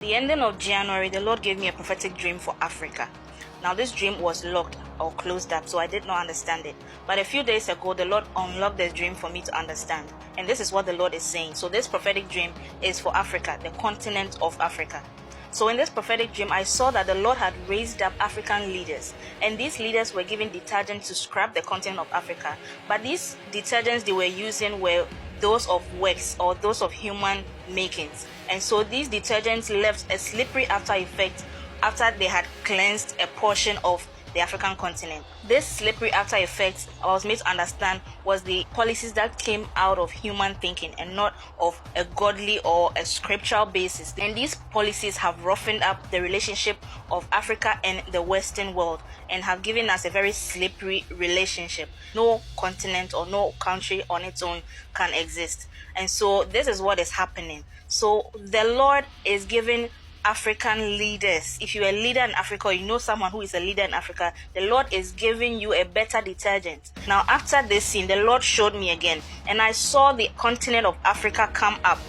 The ending of January, the Lord gave me a prophetic dream for Africa. Now this dream was locked or closed up, so I did not understand it. But a few days ago, the Lord unlocked this dream for me to understand. And this is what the Lord is saying. So this prophetic dream is for Africa, the continent of Africa. So in this prophetic dream, I saw that the Lord had raised up African leaders. And these leaders were given detergents to scrap the continent of Africa. But these detergents they were using were those of wax or those of human makings. And so these detergents left a slippery after effect after they had cleansed a portion of the African continent. This slippery after effect, I was made to understand, was the policies that came out of human thinking and not of a godly or a scriptural basis. And these policies have roughened up the relationship of Africa and the Western world and have given us a very slippery relationship. No continent or no country on its own can exist. And so this is what is happening. So the Lord is giving African leaders. If you're a leader in Africa or you know someone who is a leader in Africa, the Lord is giving you a better detergent. Now after this scene, the Lord showed me again and I saw the continent of Africa come up.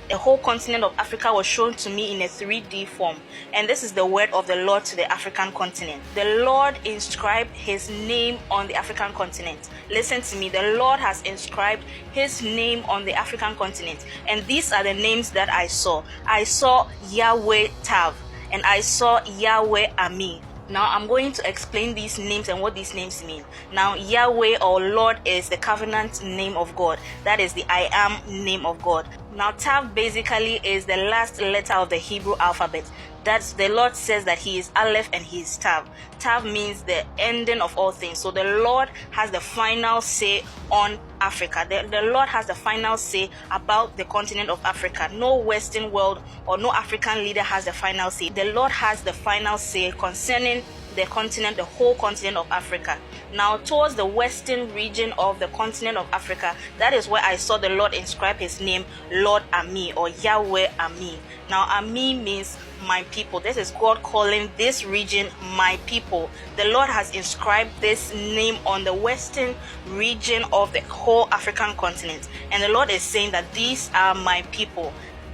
The whole continent of Africa was shown to me in a 3D form. And this is the word of the Lord to the African continent. The Lord inscribed his name on the African continent. Listen to me. The Lord has inscribed his name on the African continent. And these are the names that I saw. I saw Yahweh TAV and I saw Yahweh Ami. Now I'm going to explain these names and what these names mean. Now Yahweh or Lord is the covenant name of God. That is the I am name of God. Now Tav basically is the last letter of the Hebrew alphabet. That's the Lord says that he is Aleph and he is Tav. Tav means the ending of all things. So the Lord has the final say on Africa. The Lord has the final say about the continent of Africa. No Western world or no African leader has the final say. The Lord has the final say concerning the continent, the whole continent of Africa. Now towards the western region of the continent of Africa, that is where I saw the Lord inscribe his name, Lord Ami or Yahweh Ami. Now Ami means my people. This is God calling this region my people. The Lord has inscribed this name on the western region of the whole African continent. And the Lord is saying that these are my people.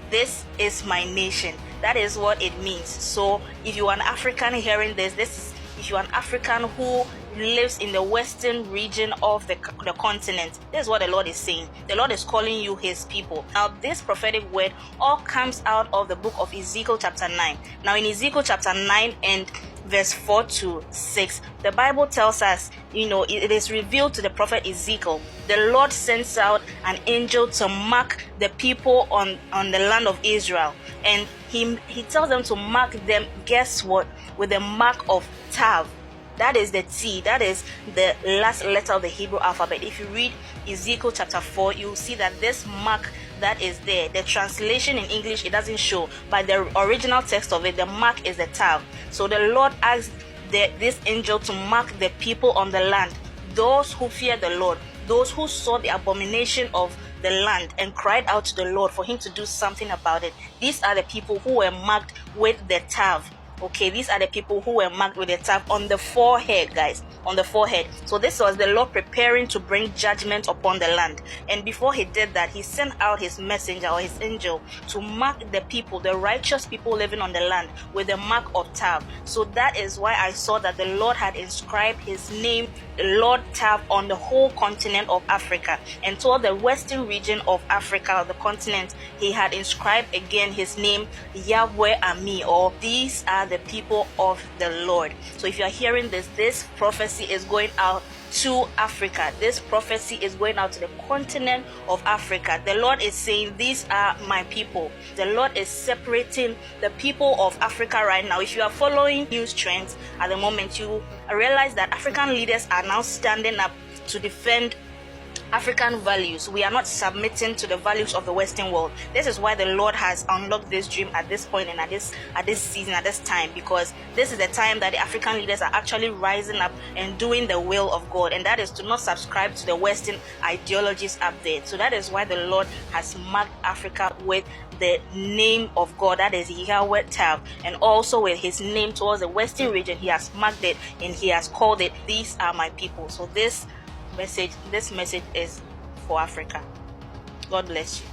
This is my nation. That is what it means. So if you are an African hearing this, if you are an African who lives in the western region of the continent, this is what the Lord is saying. The Lord is calling you his people. Now this prophetic word all comes out of the book of Ezekiel chapter 9. Now in Ezekiel chapter 9 and verse 4 to 6, the Bible tells us, it is revealed to the prophet Ezekiel. The Lord sends out an angel to mark the people on the land of Israel. And he tells them to mark them, guess what? With the mark of Tav. That is the T. That is the last letter of the Hebrew alphabet. If you read Ezekiel chapter 4, you'll see that this mark that is there, the translation in English, it doesn't show, but the original text of it, the mark is the Tav. So the Lord asked this angel to mark the people on the land, those who fear the Lord, those who saw the abomination of the land and cried out to the Lord for him to do something about it. These are the people who were marked with the Tav. Okay, these are the people who were marked with the Tav on the forehead, guys, on the forehead. So this was the Lord preparing to bring judgment upon the land. And before he did that, he sent out his messenger or his angel to mark the people, the righteous people living on the land, with the mark of Tav. So that is why I saw that the Lord had inscribed his name, Lord Tav, on the whole continent of Africa. And toward the western region of Africa, the continent, he had inscribed again his name, Yahweh Ami, or these are the people of the Lord. So if you are hearing this prophecy is going out to Africa. This prophecy is going out to the continent of Africa. The Lord is saying, these are my people. The Lord is separating the people of Africa right now. If you are following news trends at the moment, you realize that African leaders are now standing up to defend African values. We are not submitting to the values of the Western world. This is why the Lord has unlocked this dream at this point and at this season, at this time, because this is the time that the African leaders are actually rising up and doing the will of God, and that is to not subscribe to the Western ideologies up there. So that is why the Lord has marked Africa with the name of God, that is Yahweh Tav, and also with his name towards the Western region. He has marked it and he has called it, these are my people. So this message is for Africa. God bless you.